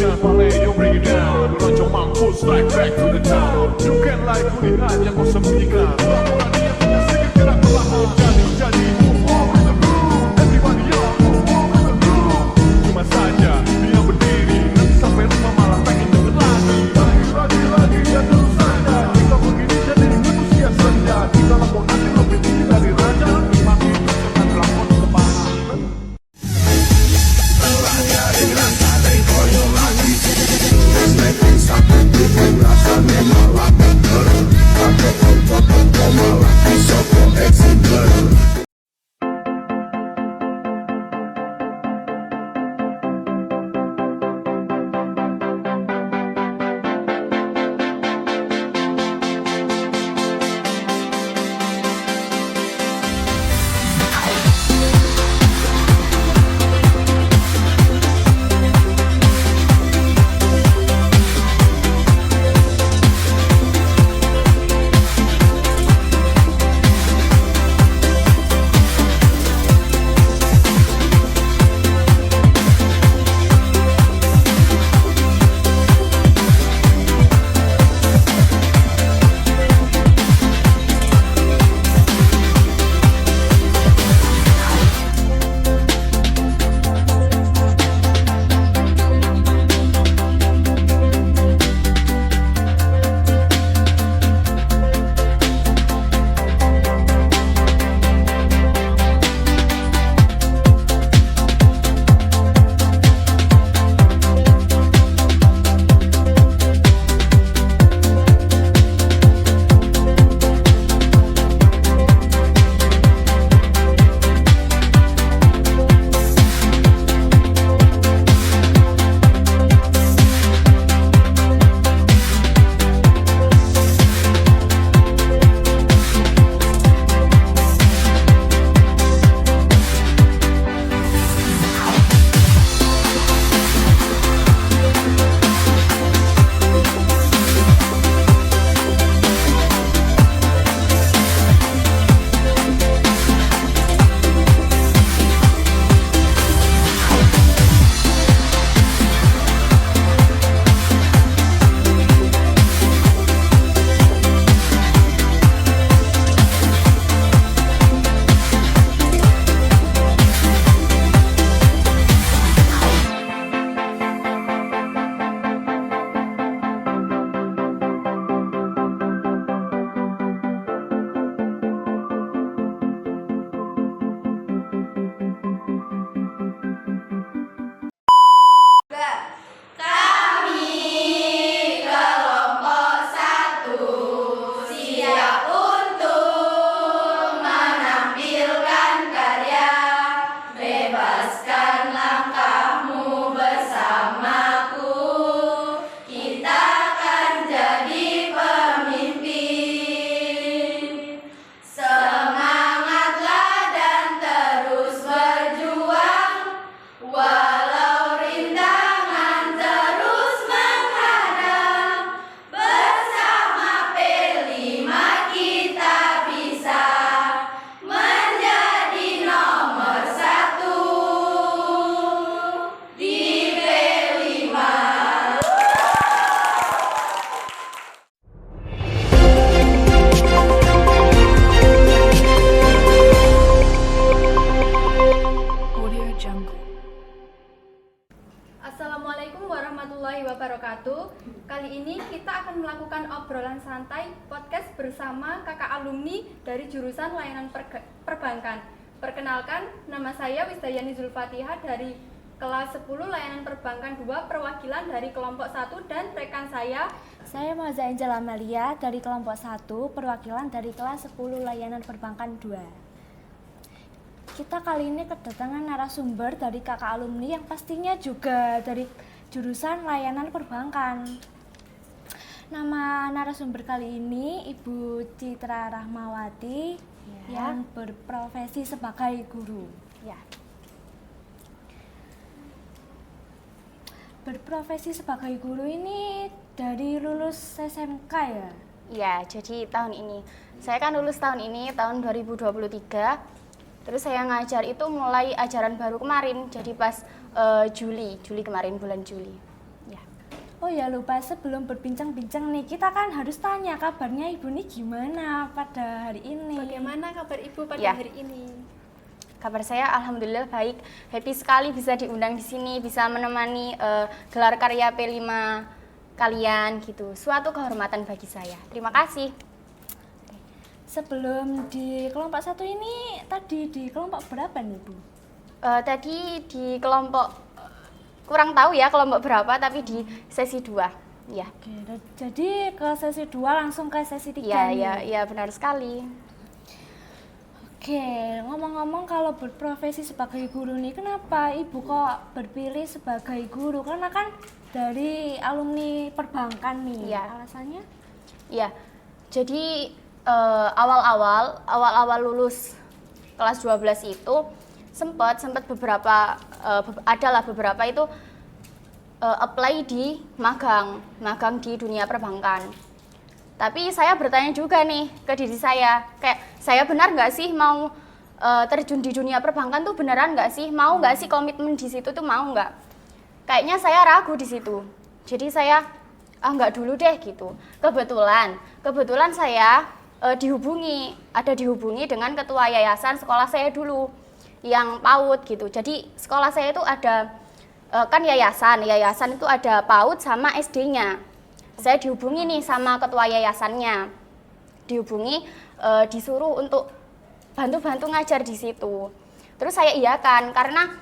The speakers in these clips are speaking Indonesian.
Shine ballet, you bring it down. Lonjong mampu, strike back to the town. You can like kulihat yang kau sembunyikan. Laporan dia punya sedikit gerak perlahan. Jadi move on with the groove. Everybody young, move on with the groove. Cuma saja dia berdiri, nanti sampai rumah malah pengen deket lagi. Lagi dia terus saja. Kita begini jadi manusia senja. Kita lapor nanti lebih tinggi dari raja. Makin dengan lakon kepala. Pelajari rasa dari koyo lagi. Resleting satu titik rasa malah bener. Aku malah bisa kok eksimer. Kali ini kita akan melakukan obrolan santai podcast bersama kakak alumni dari jurusan layanan perbankan. Perkenalkan, nama saya Wisdayani Zulfatihah dari kelas 10 layanan perbankan 2 perwakilan dari kelompok 1 dan rekan saya Mauza Angel Amalia dari kelompok 1 perwakilan dari kelas 10 layanan perbankan 2. Kita kali ini kedatangan narasumber dari kakak alumni yang pastinya juga dari jurusan layanan perbankan. Nama narasumber kali ini Ibu Citra Rahmawati yang berprofesi sebagai guru. Berprofesi sebagai guru ini dari lulus SMK ya? Iya, jadi tahun ini. Saya kan lulus tahun ini, tahun 2023. Terus saya ngajar itu mulai ajaran baru kemarin, jadi pas Juli kemarin, bulan Juli. Ya. Oh ya lupa, sebelum berbincang-bincang nih, kita kan harus tanya kabarnya Ibu nih gimana pada hari ini. Bagaimana kabar Ibu pada Ya. hari ini? Kabar saya alhamdulillah baik. Happy sekali bisa diundang di sini, bisa menemani gelar karya P5 kalian gitu. Suatu kehormatan bagi saya. Terima kasih. Sebelum di kelompok 1 ini, tadi di kelompok berapa nih Bu? Tadi di kelompok kurang tahu ya kelompok berapa, tapi di sesi 2. Ya. Oke, jadi ke sesi 2 langsung ke sesi 3 Ya, nih. ya benar sekali. Oke, ngomong-ngomong kalau berprofesi sebagai guru nih, kenapa Ibu kok berpilih sebagai guru? Karena kan dari alumni perbankan nih, Iya. alasannya? Ya. Jadi awal-awal lulus kelas 12 itu sempat beberapa adalah beberapa itu apply di magang di dunia perbankan. Tapi saya bertanya juga nih ke diri saya, kayak saya benar nggak sih mau terjun di dunia perbankan tuh beneran nggak sih? Mau nggak sih komitmen di situ tuh mau nggak? Kayaknya saya ragu di situ. Jadi saya nggak dulu deh gitu. Kebetulan saya dihubungi dengan ketua yayasan sekolah saya dulu yang PAUD gitu. Jadi sekolah saya itu ada kan yayasan itu ada PAUD sama SD-nya. Saya dihubungi nih sama ketua yayasannya, disuruh untuk bantu ngajar di situ. Terus saya iyakan karena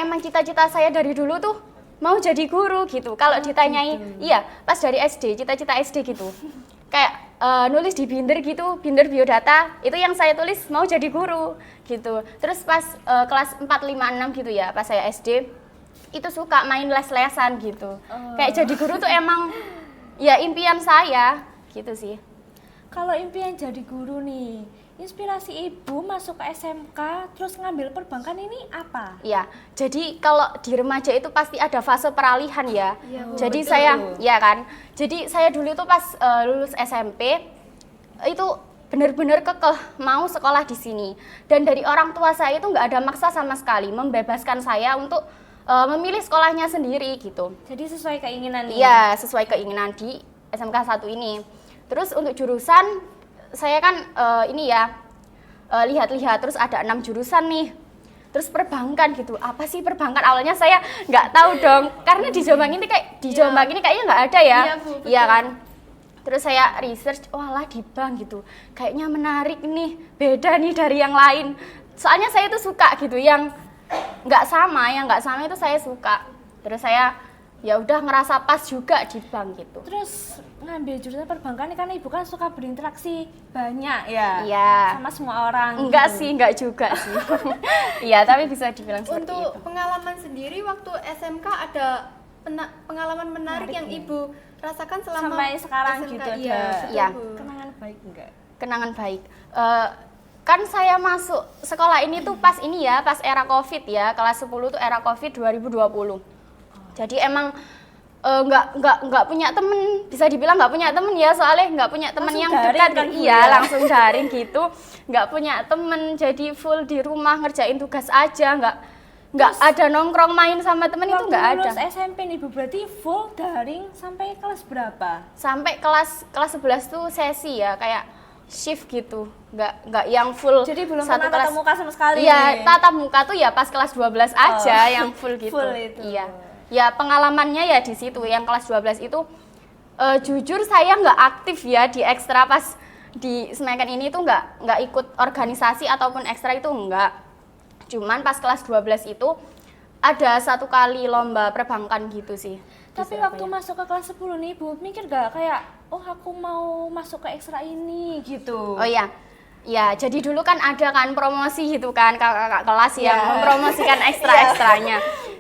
emang cita-cita saya dari dulu tuh mau jadi guru gitu. Kalau ditanyai, iya pas dari SD, cita-cita SD gitu. Kayak nulis di binder gitu, binder biodata, itu yang saya tulis mau jadi guru gitu. Terus pas kelas 4, 5, 6 gitu ya, pas saya SD, itu suka main les-lesan gitu. Kayak jadi guru tuh emang ya impian saya gitu sih. Kalau impian jadi guru nih, inspirasi Ibu masuk ke SMK terus ngambil perbankan ini apa? Ya, jadi kalau di remaja itu pasti ada fase peralihan ya. Iya, Bu, Jadi betul. saya, ya kan. Jadi saya dulu itu pas lulus SMP itu benar-benar kekeh mau sekolah di sini. Dan dari orang tua saya itu nggak ada maksa sama sekali, membebaskan saya untuk memilih sekolahnya sendiri gitu. Jadi sesuai keinginan nih? Iya, sesuai keinginan di SMK 1 ini. Terus untuk jurusan, saya kan lihat-lihat, terus ada 6 jurusan nih. Terus perbankan gitu, apa sih perbankan? Awalnya saya nggak tahu dong, karena di Jombang ini kayaknya nggak ada ya. Iya, Bu, betul. Iya kan? Terus saya research, walah di bank gitu, kayaknya menarik nih, beda nih dari yang lain. Soalnya saya itu suka gitu, yang nggak sama itu saya suka. Terus saya ya udah ngerasa pas juga di bank gitu. Terus ngambil jurusan perbankan ini kan Ibu kan suka berinteraksi banyak ya? Iya. Sama semua orang Enggak gitu. sih, enggak juga sih. Iya, tapi bisa dibilang seperti Untuk itu. pengalaman sendiri waktu SMK ada pengalaman menarik yang Ibu rasakan selama Sampai sekarang SMK? gitu Iya, ada betul, Iya. Bu. kenangan baik enggak? Kenangan baik. Kan saya masuk sekolah ini tuh pas era Covid ya, kelas 10 tuh era Covid 2020. Jadi emang nggak punya temen, bisa dibilang nggak punya temen ya, soalnya nggak punya temen Langsung yang daring dekat kan, Bu, iya ya? langsung daring gitu, nggak punya temen, jadi full di rumah ngerjain tugas aja, nggak ada nongkrong main sama temen itu nggak ada. Waktu lulus SMP nih Bu, berarti full daring sampai kelas berapa? Sampai kelas 11 tuh sesi ya, kayak shift gitu, nggak yang full Jadi belum satu pernah tatap muka sama sekali Iya, nih? tatap muka tuh ya pas kelas 12 aja yang full gitu. Full itu. Iya. Ya pengalamannya ya di situ, yang kelas 12 itu jujur saya nggak aktif ya di ekstra pas di Semaken ini tuh nggak ikut organisasi ataupun ekstra itu enggak. Cuman pas kelas 12 itu ada satu kali lomba perbankan gitu sih. di Tapi Surabaya. waktu masuk ke kelas 10 nih Bu, mikir gak kayak, oh aku mau masuk ke ekstra ini gitu? Oh iya. Ya, jadi dulu kan ada kan promosi gitu kan kakak kelas yang Iya. mempromosikan ekstra-ekstranya.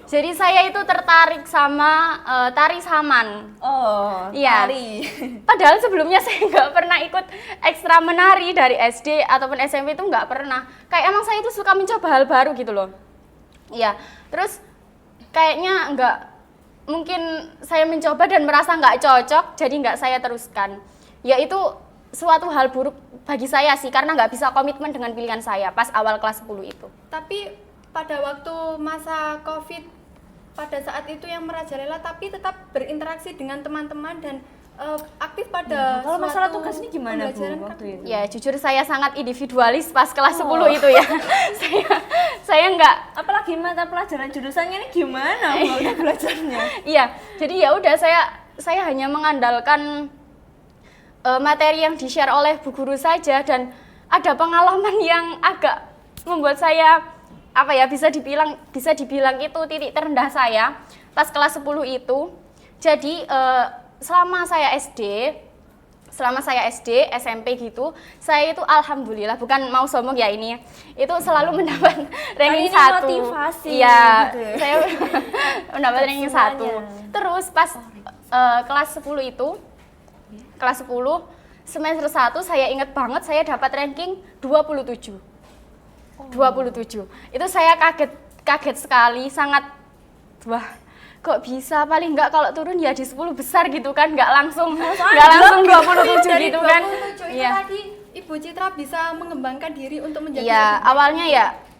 Jadi saya itu tertarik sama tari saman. Oh, Iya. tari. Padahal sebelumnya saya nggak pernah ikut ekstra menari dari SD ataupun SMP itu nggak pernah. Kayak emang saya itu suka mencoba hal baru gitu loh. Iya. Terus kayaknya mungkin saya mencoba dan merasa nggak cocok, jadi nggak saya teruskan. Ya itu suatu hal buruk bagi saya sih, karena nggak bisa komitmen dengan pilihan saya pas awal kelas 10 itu. Tapi pada waktu masa COVID pada saat itu yang merajalela tapi tetap berinteraksi dengan teman-teman dan aktif pada Kalau masalah suatu tugas ini gimana Bu pembelajaran waktu itu? Ya jujur saya sangat individualis pas kelas 10 itu ya. saya nggak, Apalagi mata pelajaran jurusannya ini gimana Bu udah belajarnya? iya. Jadi ya udah saya hanya mengandalkan materi yang di-share oleh bu guru saja, dan ada pengalaman yang agak membuat saya bisa dibilang itu titik terendah saya pas kelas 10 itu. Jadi selama saya SD, SMP gitu, saya itu alhamdulillah, bukan mau sombong ya ini, itu selalu mendapat ranking 1. motivasi Iya, gitu ya. saya mendapat ranking 1. Semuanya. Terus pas kelas 10 itu, kelas 10 semester 1 saya ingat banget saya dapat ranking 27. 27. Itu saya kaget sekali, sangat wah, kok bisa, paling enggak kalau turun ya di 10 besar gitu kan, enggak langsung 27 gitu kan. 27 itu Iya. tadi Ibu Citra bisa mengembangkan diri untuk menjadi Iya, lebih baik. awalnya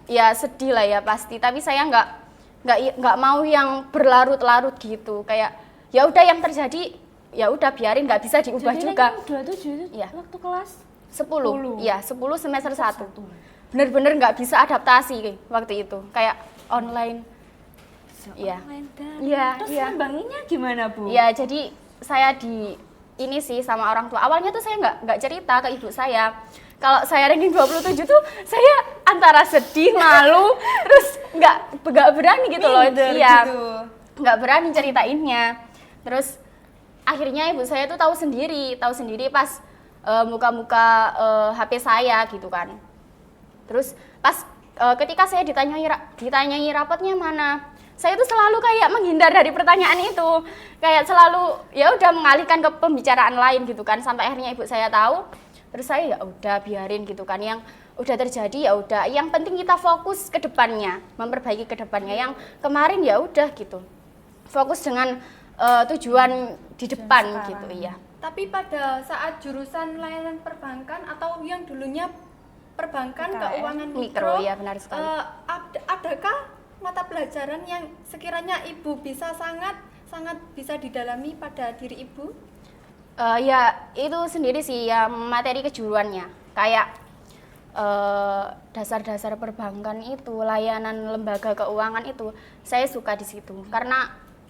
ya sedih lah ya pasti, tapi saya nggak mau yang berlarut-larut gitu. Kayak ya udah yang terjadi ya udah biarin, nggak bisa diubah Jadi juga. ranking 27 itu Iya. waktu kelas 10. Iya, 10 semester 1. Bener-bener nggak bisa adaptasi waktu itu. Kayak online. Iya. online dan Iya, terus iya. ngembanginnya gimana Bu? Ya, jadi saya ini sih sama orang tua. Awalnya tuh saya nggak cerita ke ibu saya. Kalau saya ranking 27 tuh saya antara sedih, malu, terus nggak berani gitu loh. Minder Iya. gitu. Nggak berani ceritainnya. Terus akhirnya ibu saya tuh tahu sendiri pas muka-muka HP saya gitu kan. Terus pas ketika saya ditanyai rapotnya mana, saya tuh selalu kayak menghindar dari pertanyaan itu, kayak selalu ya udah mengalihkan ke pembicaraan lain gitu kan, sampai akhirnya ibu saya tahu. Terus saya ya udah biarin gitu kan, yang udah terjadi ya udah, yang penting kita fokus ke depannya, memperbaiki ke depannya. Yang kemarin ya udah gitu, fokus dengan tujuan di depan sekarang. gitu. Iya. Tapi pada saat jurusan layanan perbankan atau yang dulunya perbankan PKN, keuangan mikro, mikro, ya benar sekali. adakah mata pelajaran yang sekiranya ibu bisa sangat bisa didalami pada diri ibu? Ya itu sendiri sih ya, materi kejuruannya kayak dasar-dasar perbankan itu, layanan lembaga keuangan itu saya suka di situ, karena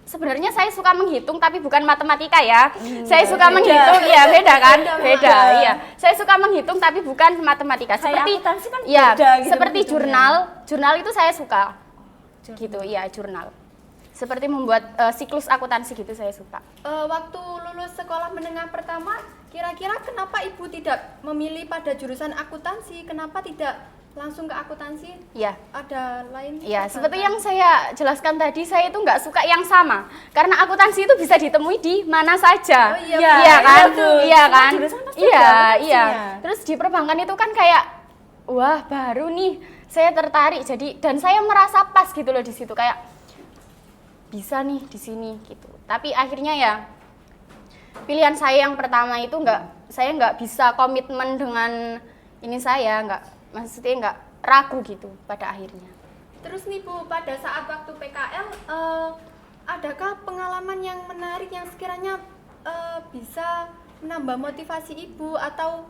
sebenarnya saya suka menghitung tapi bukan matematika ya. Saya suka menghitung, ya beda kan? Beda, iya. Saya suka menghitung tapi bukan matematika. Kayak Seperti akuntansi kan ya, beda gitu seperti menghitungnya. jurnal itu saya suka. Gitu, ya jurnal. Seperti membuat siklus akuntansi gitu saya suka. Waktu lulus sekolah menengah pertama, kira-kira kenapa ibu tidak memilih pada jurusan akuntansi? Kenapa tidak langsung ke akuntansi? Iya. Ada lain? Ya, perbankan? seperti yang saya jelaskan tadi, saya itu nggak suka yang sama. Karena akuntansi itu bisa ditemui di mana saja. Oh, iya, iya betul. kan? Betul. Iya Semua kan? jurusan pasti Iya, ada akuntansinya. iya. Terus di perbankan itu kan kayak wah, baru nih. Saya tertarik dan saya merasa pas gitu loh di situ, kayak bisa nih di sini gitu. Tapi akhirnya ya pilihan saya yang pertama itu saya nggak bisa komitmen dengan ini, saya maksudnya nggak ragu gitu pada akhirnya. Terus nih Bu, pada saat waktu PKL, adakah pengalaman yang menarik yang sekiranya bisa menambah motivasi ibu, atau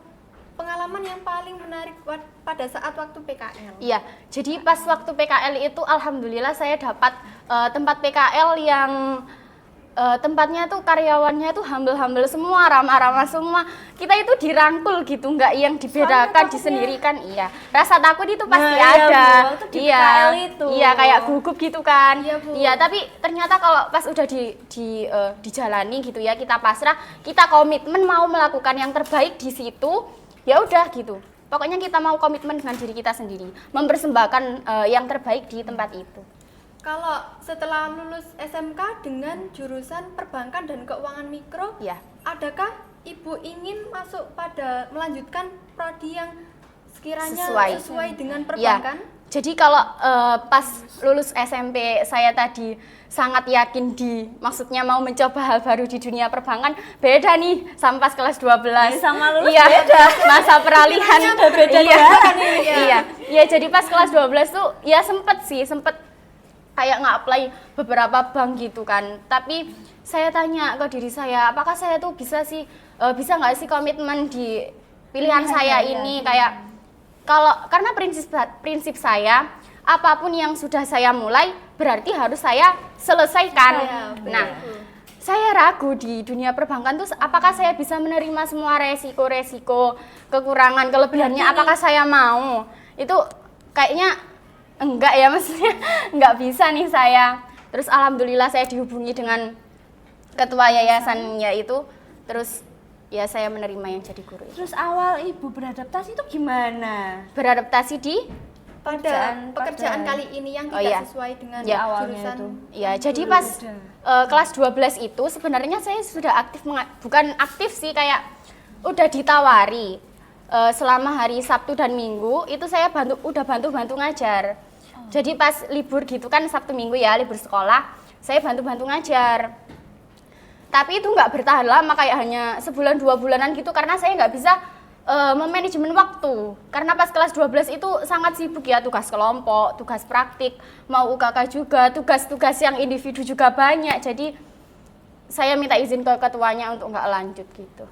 pengalaman yang paling menarik pada saat waktu PKL? Iya, jadi pas waktu PKL itu alhamdulillah saya dapat tempat PKL yang tempatnya tuh karyawannya tuh humble semua, ramah-ramah semua. Kita itu dirangkul gitu, nggak yang dibedakan, disendirikan. Iya, rasa takut itu pasti Nah, iya, ada. Bu, waktu di PKL itu. Iya, kayak gugup gitu kan. Iya, Bu. Iya, tapi ternyata kalau pas udah dijalani gitu ya, kita pasrah, kita komitmen mau melakukan yang terbaik di situ. Ya udah gitu. Pokoknya kita mau komitmen dengan diri kita sendiri, mempersembahkan yang terbaik di tempat itu. Kalau setelah lulus SMK dengan jurusan perbankan dan keuangan mikro, Ya. adakah ibu ingin melanjutkan prodi yang sekiranya Sesuai. sesuai dengan Ya. perbankan? Jadi kalau pas lulus SMP saya tadi sangat yakin maksudnya mau mencoba hal baru di dunia perbankan, beda nih sama pas kelas 12. Ya, sama lulus iya, beda. masa peralihan. udah beda iya. jalan ini. Iya. Iya, jadi pas kelas 12 tuh ya sempet kayak nge-apply beberapa bank gitu kan. Tapi saya tanya ke diri saya, apakah saya tuh bisa bisa nggak sih komitmen di pilihan saya ini kayak karena prinsip saya apapun yang sudah saya mulai berarti harus saya selesaikan. Nah, saya ragu di dunia perbankan tuh apakah saya bisa menerima semua resiko-resiko, kekurangan, kelebihannya, apakah saya mau. Itu kayaknya enggak ya, maksudnya enggak bisa nih saya. Terus alhamdulillah saya dihubungi dengan ketua yayasannya itu, terus ya saya menerima yang jadi guru itu. Terus awal Ibu beradaptasi itu gimana? Beradaptasi di pekerjaan kali ini yang tidak sesuai dengan jurusan. Ya, jadi pas kelas 12 itu sebenarnya saya sudah aktif, bukan aktif sih, kayak udah ditawari selama hari Sabtu dan Minggu itu saya udah bantu ngajar. Jadi pas libur gitu kan, Sabtu Minggu ya, libur sekolah, saya bantu ngajar. Tapi itu nggak bertahan lama, kayak hanya sebulan 2 bulanan gitu, karena saya nggak bisa memanajemen waktu. Karena pas kelas 12 itu sangat sibuk ya, tugas kelompok, tugas praktik, mau UKK juga, tugas-tugas yang individu juga banyak. Jadi saya minta izin ke ketuanya untuk nggak lanjut gitu.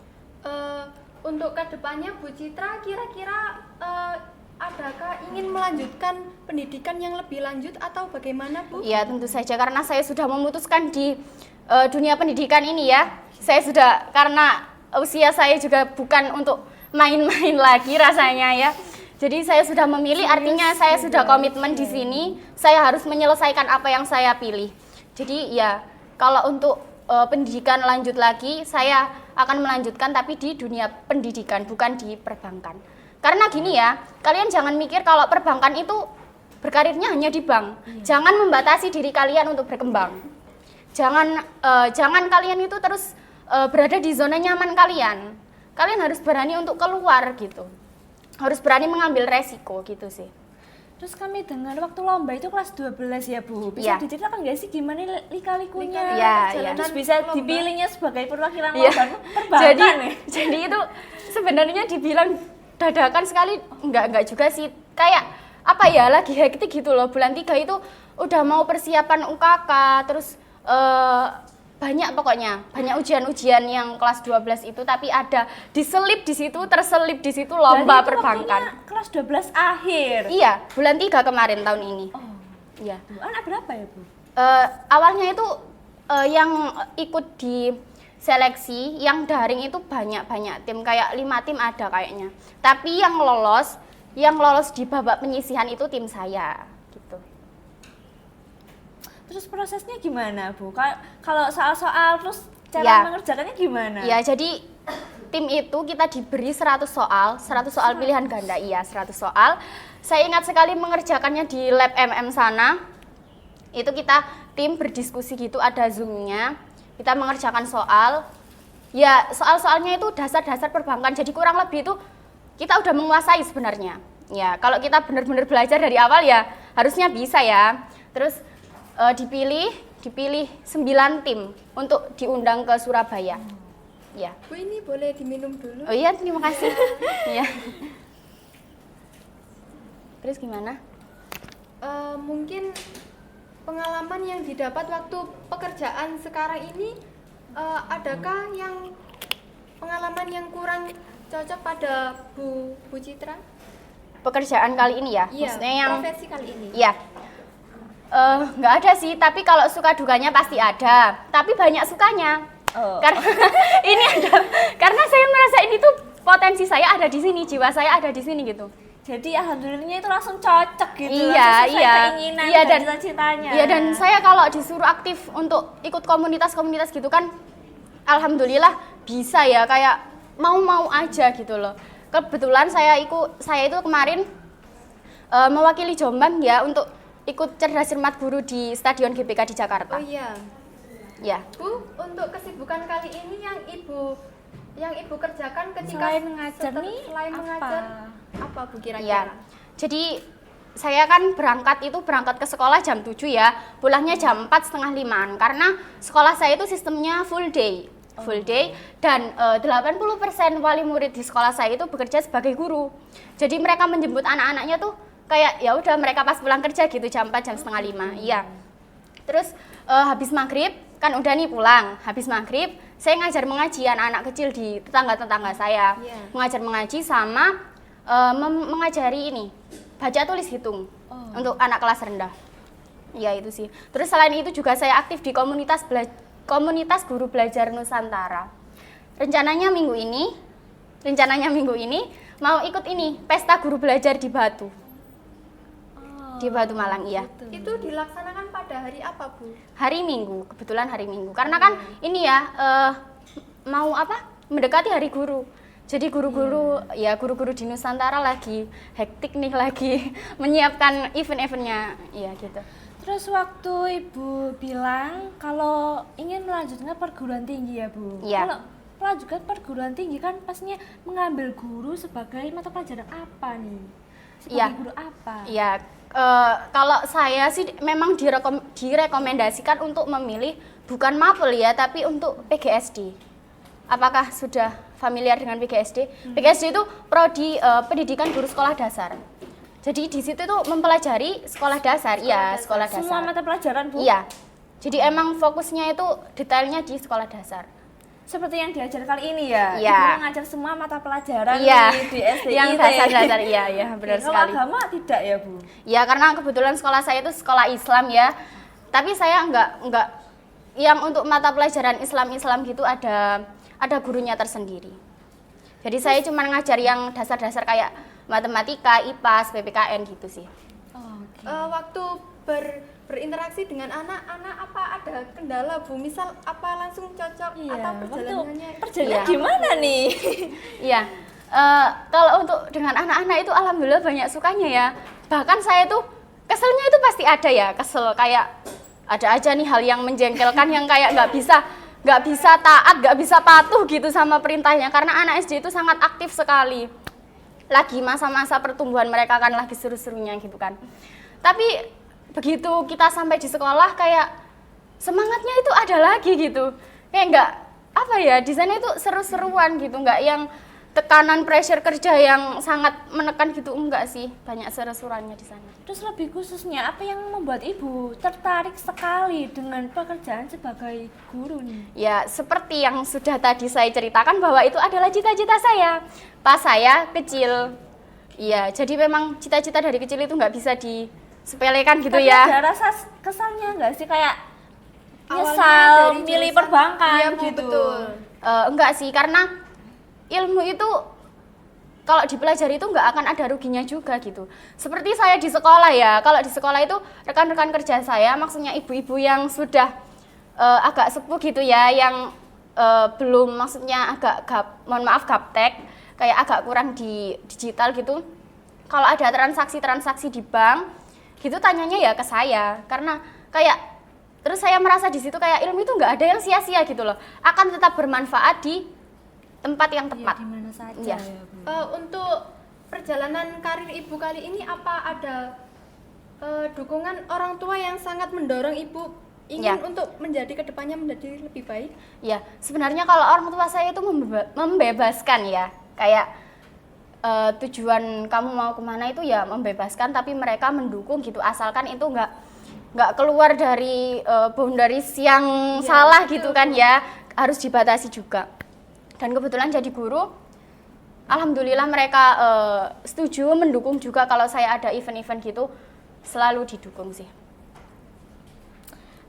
Untuk kedepannya Bu Citra kira-kira adakah ingin melanjutkan pendidikan yang lebih lanjut atau bagaimana Bu? Ya tentu saja, karena saya sudah memutuskan di dunia pendidikan ini ya. Saya sudah, karena usia saya juga bukan untuk main-main lagi rasanya ya. Jadi saya sudah memilih, artinya saya sudah komitmen di sini. Saya harus menyelesaikan apa yang saya pilih. Jadi ya kalau untuk pendidikan lanjut lagi, saya akan melanjutkan tapi di dunia pendidikan, bukan di perbankan. Karena gini ya, kalian jangan mikir kalau perbankan itu berkarirnya hanya di bank. Jangan membatasi diri kalian untuk berkembang. Jangan kalian itu terus berada di zona nyaman kalian. Kalian harus berani untuk keluar gitu. Harus berani mengambil resiko gitu sih. Terus kami dengar waktu lomba itu kelas 12 ya Bu. Bisa diceritakan nggak sih gimana lika-likunya? Iya. Terus bisa dipilihnya sebagai perwakilan lomba perbankan nih. Jadi itu sebenarnya dibilang dadakan sekali, enggak juga sih. Kayak apa ya, lagi hektik gitu loh. Bulan 3 itu udah mau persiapan UKK, terus banyak ujian-ujian yang kelas 12 itu, tapi ada terselip di situ lomba perbankan. Kelas 12 akhir. Iya, bulan 3 kemarin tahun ini. Iya. Anak berapa ya Bu? Awalnya itu yang ikut di seleksi yang daring itu banyak tim, kayak 5 tim ada kayaknya. Tapi yang lolos di babak penyisihan itu tim saya gitu. Terus prosesnya gimana Bu? Kalau soal-soal terus cara mengerjakannya gimana? Ya, jadi tim itu kita diberi 100 soal pilihan ganda. Iya, 100 soal. Saya ingat sekali mengerjakannya di lab MM sana. Itu kita tim berdiskusi gitu, ada Zoom-nya. Kita mengerjakan soal. Ya, soal-soalnya itu dasar-dasar perbankan. Jadi kurang lebih itu kita udah menguasai sebenarnya. Ya, kalau kita benar-benar belajar dari awal ya harusnya bisa ya. Terus dipilih 9 tim untuk diundang ke Surabaya. Ya. Bu, ini boleh diminum dulu? Oh iya, terima kasih. Iya. Terus gimana? Mungkin pengalaman yang didapat waktu pekerjaan sekarang ini, adakah yang pengalaman yang kurang cocok pada Bu Citra? Pekerjaan kali ini ya? Iya, maksudnya yang profesi kali ini. Iya. Nggak ada sih, tapi kalau suka dukanya pasti ada. Tapi banyak sukanya. Karena karena saya merasa ini tuh potensi saya ada di sini, jiwa saya ada di sini gitu. Jadi alhamdulillahnya itu langsung cocok gitu. Iya. Keinginan dan cita-citanya. Iya, dan saya kalau disuruh aktif untuk ikut komunitas-komunitas gitu kan, alhamdulillah bisa ya, kayak mau aja gitu loh. Kebetulan saya itu kemarin mewakili Jombang ya untuk ikut cerdas cermat guru di Stadion GBK di Jakarta. Oh iya. Ya. Bu, untuk kesibukan kali ini yang ibu kerjakan ketika selain mengajar apa Bu kira-kira? Ya. Jadi saya kan berangkat ke sekolah jam 7 ya, pulangnya jam 4:30 karena sekolah saya itu sistemnya full day. Dan 80% wali murid di sekolah saya itu bekerja sebagai guru. Jadi mereka menjemput anak-anaknya tuh kayak ya udah mereka pas pulang kerja gitu jam 4, jam 4:30. Iya. Terus habis maghrib kan udah nih pulang. Habis maghrib saya ngajar mengaji anak-anak kecil di tetangga-tetangga saya. Mengajar mengaji sama mengajari ini baca tulis hitung untuk anak kelas rendah. Ya itu sih. Terus selain itu juga saya aktif di komunitas guru belajar Nusantara. Rencananya minggu ini mau ikut ini pesta guru belajar di Batu. Di Batu Malang, iya. Itu dilaksanakan pada hari apa, Bu? Hari Minggu, kebetulan hari Minggu. Karena kan ini ya mau mendekati hari guru. Jadi guru-guru di Nusantara lagi hektik nih, lagi menyiapkan event-eventnya, ya gitu. Terus waktu Ibu bilang kalau ingin melanjutkan perguruan tinggi ya Bu. Iya. Kalau melanjutkan perguruan tinggi kan pastinya mengambil guru sebagai mata pelajaran apa nih? Sebagai guru apa? Iya. Kalau saya sih memang direkomendasikan untuk memilih bukan mapel ya, tapi untuk PGSD. Apakah sudah familiar dengan PGSD? PGSD itu prodi pendidikan guru sekolah dasar. Jadi di situ tuh mempelajari sekolah dasar, sekolah dasar. Semua mata pelajaran Bu? Iya. Jadi emang fokusnya itu detailnya di sekolah dasar. Seperti yang diajar kali ini ya? Iya. Ibu mengajar semua mata pelajaran Iya. di SDIT. Yang dasar-dasar, iya benar Kalau sekali. agama tidak ya Bu? Ya karena kebetulan sekolah saya itu sekolah Islam ya. Tapi saya enggak yang untuk mata pelajaran Islam gitu ada gurunya tersendiri. Jadi saya cuma ngajar yang dasar-dasar kayak matematika, IPA, PPKN gitu sih. Waktu berinteraksi dengan anak-anak apa ada kendala, Bu? Misal apa langsung cocok atau perjalanannya? Perjalanan gimana nih? Iya. Kalau untuk dengan anak-anak itu alhamdulillah banyak sukanya ya. Bahkan saya tuh keselnya itu pasti ada ya, kesel kayak ada aja nih hal yang menjengkelkan yang kayak nggak bisa taat, nggak bisa patuh gitu sama perintahnya, karena anak SD itu sangat aktif sekali. Lagi masa-masa pertumbuhan mereka kan lagi seru-serunya gitu kan. Tapi begitu kita sampai di sekolah kayak semangatnya itu ada lagi gitu. Kayak nggak di sana itu seru-seruan gitu, nggak yang tekanan pressure kerja yang sangat menekan gitu, enggak sih, banyak seru-seruannya di sana. Terus lebih khususnya apa yang membuat Ibu tertarik sekali dengan pekerjaan sebagai guru nih? Ya, seperti yang sudah tadi saya ceritakan bahwa itu adalah cita-cita saya pas saya kecil. Iya, jadi memang cita-cita dari kecil itu nggak bisa disepelekan gitu. Tapi ya. ada rasa kesalnya nggak sih, kayak Awalnya nyesal dari milih jurusan- perbankan Iya, Bu, gitu? betul. Enggak sih, karena ilmu itu kalau dipelajari itu nggak akan ada ruginya juga gitu. Seperti saya di sekolah ya, kalau di sekolah itu rekan-rekan kerja saya, maksudnya ibu-ibu yang sudah agak sepuh gitu ya, yang belum, maksudnya agak gaptek, kayak agak kurang di digital gitu. Kalau ada transaksi di bank, gitu tanyanya ya ke saya, karena kayak terus saya merasa di situ kayak ilmu itu nggak ada yang sia-sia gitu loh, akan tetap bermanfaat di tempat yang tepat. Di mana saja Iya. ya Bu? Untuk perjalanan karir Ibu kali ini apa ada dukungan orang tua yang sangat mendorong Ibu ingin untuk menjadi kedepannya menjadi lebih baik? Ya, sebenarnya kalau orang tua saya itu membebaskan ya, kayak tujuan kamu mau kemana itu ya membebaskan, tapi mereka mendukung gitu, asalkan itu nggak keluar dari boundaries yang salah gitu kan ya, harus dibatasi juga. Dan kebetulan jadi guru, alhamdulillah mereka setuju, mendukung juga kalau saya ada event-event gitu, selalu didukung sih.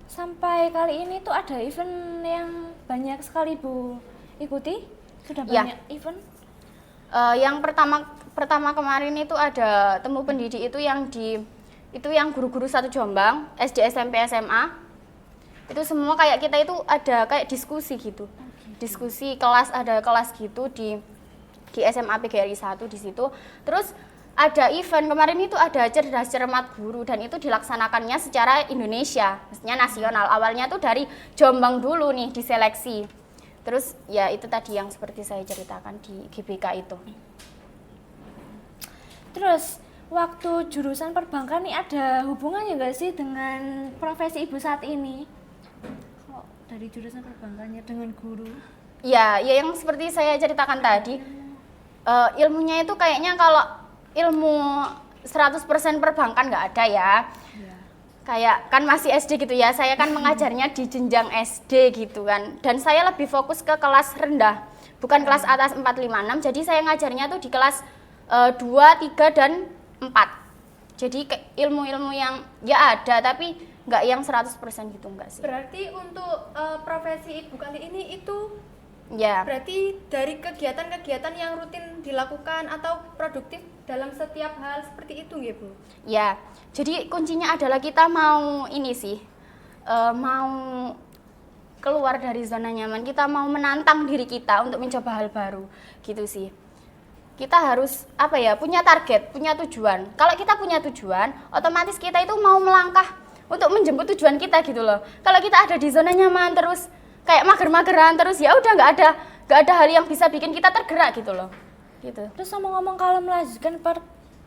Sampai kali ini tuh ada event yang banyak sekali Bu ikuti? Sudah Ya. banyak event? Yang pertama kemarin itu ada temu pendidik itu yang guru-guru satu Jombang, SD, SMP, SMA. Itu semua kayak kita itu ada kayak diskusi gitu. Diskusi kelas, ada kelas gitu di SMA PGRI 1 di situ. Terus ada event kemarin itu ada cerdas cermat guru, dan itu dilaksanakannya secara Indonesia, maksudnya nasional. Awalnya tuh dari Jombang dulu nih diseleksi. Terus ya itu tadi yang seperti saya ceritakan di GBK itu. Terus waktu jurusan perbankan nih ada hubungannya nggak sih dengan profesi Ibu saat ini? Kok dari jurusan perbankannya dengan guru? Ya yang seperti saya ceritakan tadi, ilmunya itu kayaknya kalau ilmu 100% perbankan nggak ada ya. kayak kan masih SD gitu ya, saya kan mengajarnya di jenjang SD gitu kan, dan saya lebih fokus ke kelas rendah, bukan kelas atas 4, 5, 6, jadi saya ngajarnya tuh di kelas 2, 3, dan 4. Jadi ilmu-ilmu yang ya ada, tapi nggak yang 100% gitu, enggak sih. Berarti untuk profesi ibu kali ini itu Ya, berarti dari kegiatan-kegiatan yang rutin dilakukan atau produktif dalam setiap hal seperti itu nggih Bu? ya. Jadi kuncinya adalah kita mau ini sih, mau keluar dari zona nyaman, kita mau menantang diri kita untuk mencoba hal baru, gitu sih. Kita harus apa ya, punya target, punya tujuan. Kalau kita punya tujuan, otomatis kita itu mau melangkah untuk menjemput tujuan kita gitu loh. Kalau kita ada di zona nyaman terus kayak mager-mageran terus, ya udah nggak ada hal yang bisa bikin kita tergerak gitu loh. Gitu. Terus ngomong-ngomong kalau melanjutkan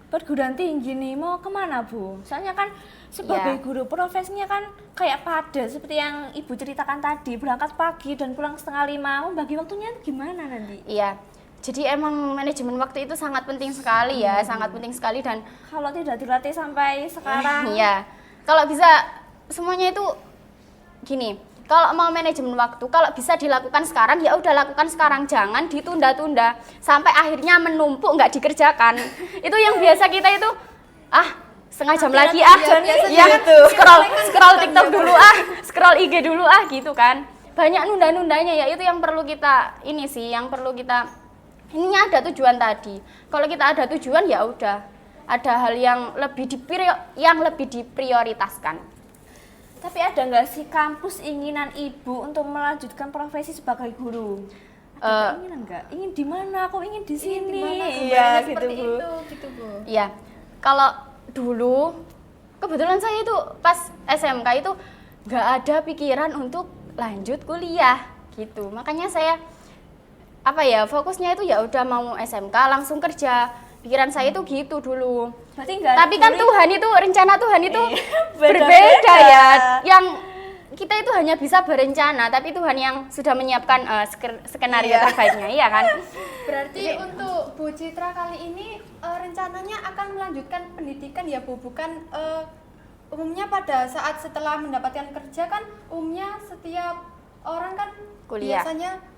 perguruan tinggi nih mau kemana Bu? Soalnya kan sebagai Ya. guru profesinya kan kayak padat seperti yang Ibu ceritakan tadi, berangkat pagi dan pulang setengah 5, mau bagi waktunya gimana nanti? Iya. Jadi emang manajemen waktu itu sangat penting sekali ya, sangat penting sekali. Dan Kalau tidak dilatih sampai sekarang, iya, kalau bisa semuanya itu gini, kalau mau manajemen waktu, kalau bisa dilakukan sekarang ya udah lakukan sekarang, jangan ditunda-tunda sampai akhirnya menumpuk nggak dikerjakan. Itu yang biasa kita itu setengah jam lagi ya scroll TikTok dulu scroll IG dulu gitu kan. Banyak nunda-nundanya ya, itu yang perlu kita ini sih, yang perlu kita ininya ada tujuan tadi. Kalau kita ada tujuan ya udah, ada hal yang lebih diprioritaskan. tapi ada nggak sih kampus inginan Ibu untuk melanjutkan profesi sebagai guru? Ada keinginan nggak? Ingin di mana? Aku ingin di sini. Iya, gitu seperti Bu. itu gitu Bu. Iya, kalau dulu kebetulan saya itu pas SMK itu nggak ada pikiran untuk lanjut kuliah gitu. Makanya saya fokusnya itu ya udah mau SMK langsung kerja. Pikiran saya itu gitu dulu. Berarti nggak Tapi kan Tuhan itu, rencana Tuhan itu beda-beda. berbeda ya. Yang kita itu hanya bisa berencana, tapi Tuhan yang sudah menyiapkan skenario terbaiknya, iya kan? Berarti untuk Bu Citra kali ini rencananya akan melanjutkan pendidikan ya Bu, bukan umumnya pada saat setelah mendapatkan kerja kan umumnya setiap orang kan Kuliah. biasanya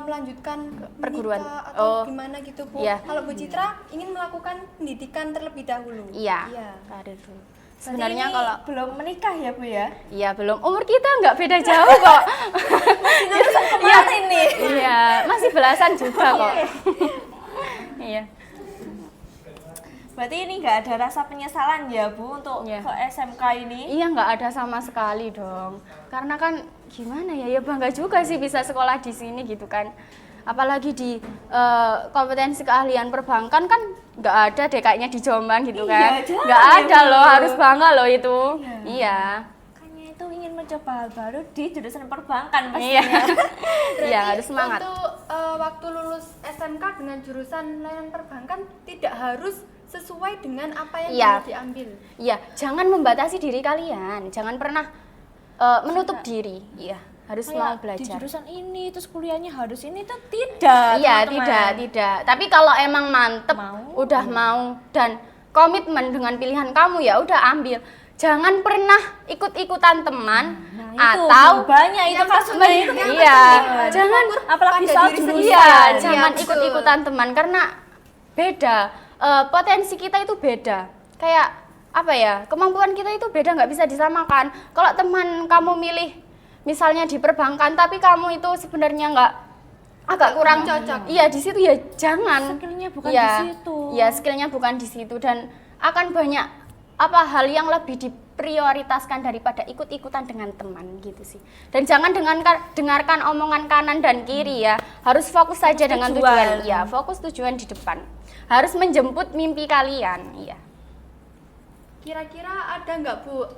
melanjutkan Perguruan. menikah atau Oh. gimana gitu Bu. Iya. Kalau Bu Citra ingin melakukan pendidikan terlebih dahulu. Iya. Iya. Karir dulu. Berarti Sebenarnya ini kalau belum menikah ya Bu ya? iya belum, umur kita nggak beda jauh kok. Iya ini. Iya, masih belasan juga kok. Iya. Berarti ini nggak ada rasa penyesalan ya Bu untuk Iya. ke SMK ini? Iya, nggak ada sama sekali dong. Karena kan gimana ya, bangga juga sih bisa sekolah di sini gitu kan. Apalagi di kompetensi keahlian perbankan kan nggak ada deh kayaknya di Jombang gitu kan. Iya, Nggak jarang ada ya, loh, Bu. harus bangga loh itu. Iya. Makanya itu ingin mencoba hal baru di jurusan perbankan Iya. pastinya. Iya, harus semangat. Untuk waktu lulus SMK dengan jurusan layanan perbankan tidak harus sesuai dengan apa yang Iya. mau diambil. Iya, jangan membatasi diri kalian. Jangan pernah menutup diri. Iya, harus mau Kayak di belajar. jurusan ini terus kuliahnya harus ini tuh tidak. Iya, teman-teman. tidak. Tapi kalau emang mantep, Mau. udah mau dan komitmen dengan pilihan kamu ya udah ambil. Jangan pernah ikut-ikutan teman Nah, itu atau banyak itu kasusnya itu. iya, jangan Apalagi pada soal diri jurusan. sendiri. iya, Iya, jangan betul. ikut-ikutan teman karena beda. Potensi kita itu beda. Kayak apa ya? Kemampuan kita itu beda, nggak bisa disamakan. Kalau teman kamu milih misalnya di perbankan tapi kamu itu sebenarnya nggak agak kurang cocok. Iya, di situ ya jangan. Skillnya bukan Iya, di situ. Iya, skillnya bukan di situ dan akan banyak hal yang lebih diprioritaskan daripada ikut-ikutan dengan teman gitu sih. Dan jangan dengarkan omongan kanan dan kiri ya. Harus fokus saja dengan tujuan. tujuan. Iya, fokus tujuan di depan. Harus menjemput mimpi kalian. Iya. Kira-kira ada nggak Bu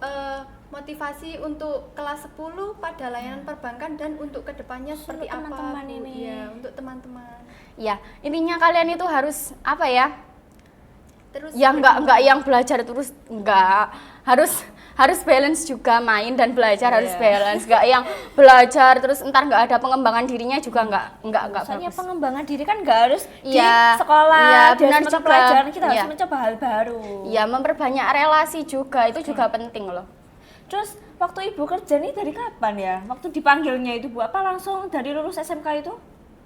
motivasi untuk kelas 10 pada layanan perbankan dan untuk kedepannya seperti apa teman-teman Bu? ini. Iya, untuk teman-teman. Iya, intinya kalian itu harus apa ya? Terus Ya enggak yang belajar terus enggak. Harus balance juga, main dan belajar harus balance. Enggak yang belajar terus entar enggak ada pengembangan dirinya juga enggak Soalnya bagus. pengembangan diri kan nggak harus Iya, di sekolah, iya, di benar mata juga. pelajaran kita harus Iya. mencoba hal baru. Ya, memperbanyak relasi juga itu juga penting loh. Terus waktu Ibu kerja nih dari kapan ya? Waktu dipanggilnya itu Bu, apa langsung dari lulus SMK itu?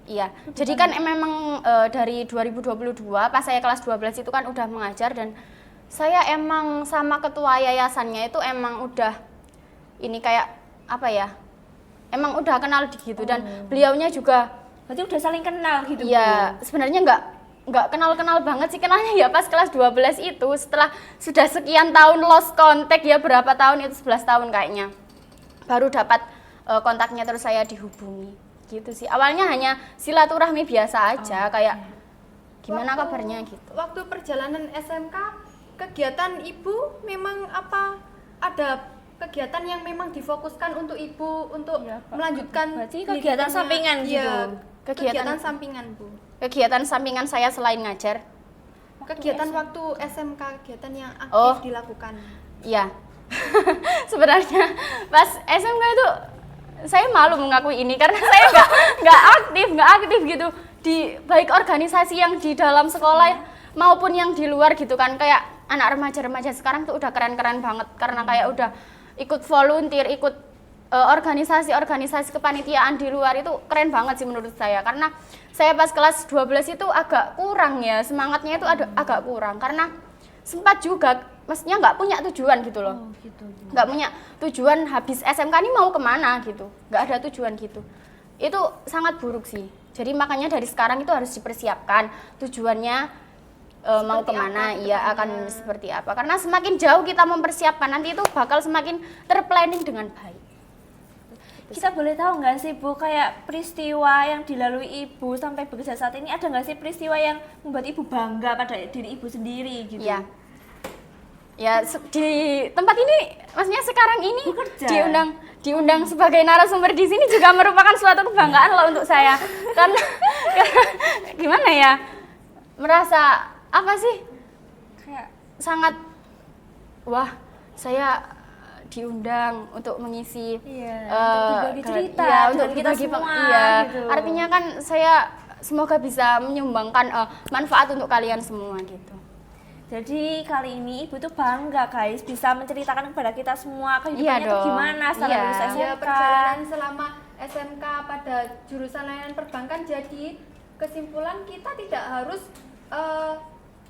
Iya, jadi kan memang dari 2022 pas saya kelas 12 itu kan udah mengajar dan saya emang sama ketua yayasannya itu emang udah ini kayak apa ya? Emang udah kenal gitu dan beliaunya juga Berarti udah saling kenal gitu Bu? ya sebenarnya nggak kenal-kenal banget sih, kenalnya ya pas kelas 12 itu setelah sudah sekian tahun lost contact ya, berapa tahun itu 11 tahun kayaknya baru dapat kontaknya, terus saya dihubungi gitu sih. Awalnya hanya silaturahmi biasa aja kayak gimana kabarnya gitu. Waktu perjalanan SMK, kegiatan Ibu memang apa, ada kegiatan yang memang difokuskan untuk Ibu untuk Iya, Pak. melanjutkan Berarti kegiatan pendidikannya? sampingan gitu? Iya, Kegiatan- kegiatan sampingan Bu. Kegiatan sampingan saya selain ngajar, Kegiatan waktu SMK, kegiatan yang aktif Oh. dilakukan. iya. Sebenarnya pas SMK itu saya malu mengakui ini karena saya nggak aktif gitu di baik organisasi yang di dalam sekolah maupun yang di luar gitu kan. Kayak anak remaja sekarang tuh udah keren-keren banget karena kayak udah ikut volunteer, ikut organisasi kepanitiaan di luar, itu keren banget sih menurut saya. Karena saya pas kelas 12 itu agak kurang ya, semangatnya itu agak kurang karena sempat juga maksudnya nggak punya tujuan gitu loh. Gitu. Nggak punya tujuan habis SMK ini mau kemana gitu, nggak ada tujuan gitu. Itu sangat buruk sih. Jadi makanya dari sekarang itu harus dipersiapkan tujuannya mau kemana, iya akan seperti apa. Karena semakin jauh kita mempersiapkan, nanti itu bakal semakin terplanning dengan baik. Kita boleh tahu nggak sih Bu, kayak peristiwa yang dilalui Ibu sampai bekerja saat ini, ada nggak sih peristiwa yang membuat Ibu bangga pada diri Ibu sendiri gitu? Ya, di tempat ini, maksudnya sekarang ini Bekerja. diundang sebagai narasumber di sini juga merupakan suatu kebanggaan loh untuk saya. Karena gimana ya, merasa apa sih, Kayak sangat wah, saya diundang untuk mengisi untuk berbagi cerita iya, dengan untuk kita berbagi semua iya. gitu. Artinya kan saya semoga bisa menyumbangkan manfaat untuk kalian semua gitu. Jadi kali ini Ibu tuh bangga guys bisa menceritakan kepada kita semua kehidupannya Iya tuh dong. gimana setelah Iya. lulus Ya, SMK. perjalanan selama SMK pada jurusan layanan perbankan, jadi kesimpulan kita tidak harus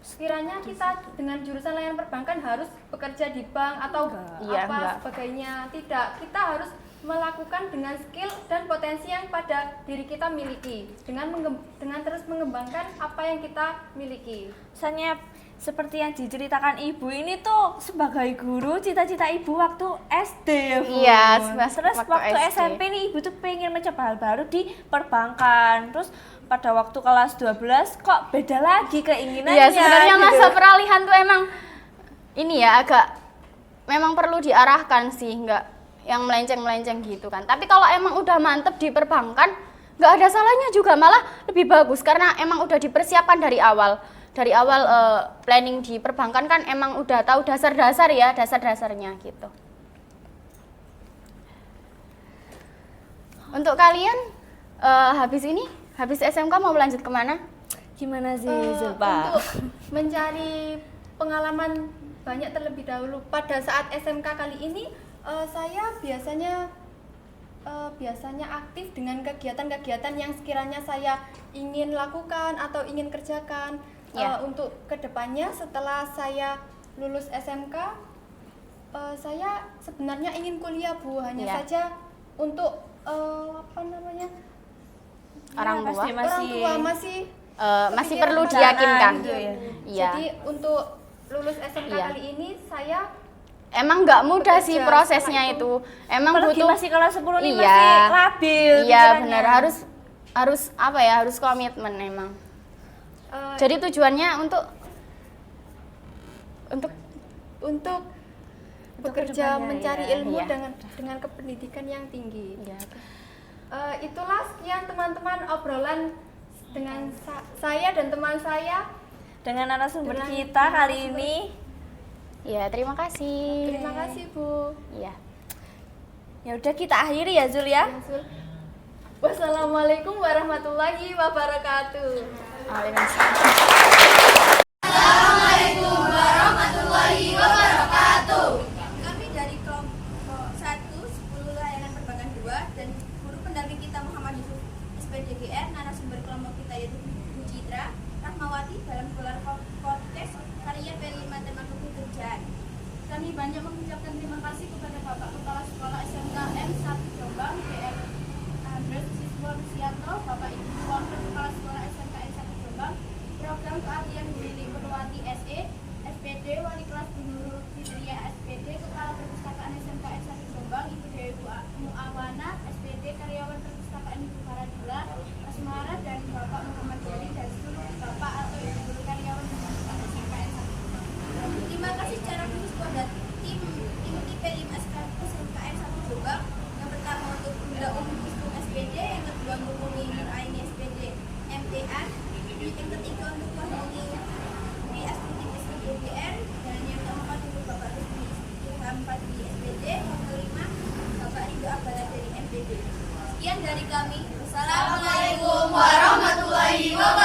sekiranya kita dengan jurusan layanan perbankan harus bekerja di bank atau Iya, apa enggak. sebagainya. Tidak, kita harus melakukan dengan skill dan potensi yang pada diri kita miliki dengan terus mengembangkan apa yang kita miliki. Misalnya seperti yang diceritakan Ibu ini tuh sebagai guru, cita-cita Ibu waktu SD ya Bu. Iya, Terus waktu SD. SMP nih Ibu tuh pengen mencoba hal baru di perbankan. Terus pada waktu kelas 12 kok beda lagi keinginannya. Iya, sebenarnya gitu. masa peralihan tuh emang ini ya agak memang perlu diarahkan sih, nggak yang melenceng-melenceng gitu kan. Tapi kalau emang udah mantep di perbankan, nggak ada salahnya juga, malah lebih bagus karena emang udah dipersiapkan dari awal. Dari awal planning di perbankan kan emang udah tahu dasar-dasar ya, dasar-dasarnya gitu. Untuk kalian habis SMK mau lanjut kemana? Gimana sih Eh, Zulpa? untuk mencari pengalaman banyak terlebih dahulu. Pada saat SMK kali ini saya biasanya aktif dengan kegiatan-kegiatan yang sekiranya saya ingin lakukan atau ingin kerjakan. Ya. Untuk kedepannya setelah saya lulus SMK, saya sebenarnya ingin kuliah Bu, hanya Ya. saja untuk apa namanya, Orang Ya, tua? pasti orang tua masih Masih kepikiran perlu rencana diyakinkan. gitu ya. Iya. Jadi untuk lulus SMK Iya. kali ini saya Emang nggak mudah sih Bekerja prosesnya setelah itu. Emang Apalagi butuh masih kelas 10 nih Iya. masih labil Iya pikirannya. benar, harus apa ya, harus komitmen emang. Jadi tujuannya untuk untuk bekerja kedepannya, mencari ya. ilmu Iya. dengan kependidikan yang tinggi. ya, Itulah sekian teman-teman obrolan dengan saya dan teman saya. dengan narasumber Dengan kita kali narasumber. ini. ya terima kasih. Terima kasih Bu. Ya. Ya udah kita akhiri ya Zul ya. Wassalamualaikum warahmatullahi wabarakatuh. Waalaikumsalam. Kami dari kelompok di SPJ, wakil 5 Bapak Ridho Abdallah dari MPD. Sekian dari kami. Wassalamualaikum warahmatullahi wabarakatuh.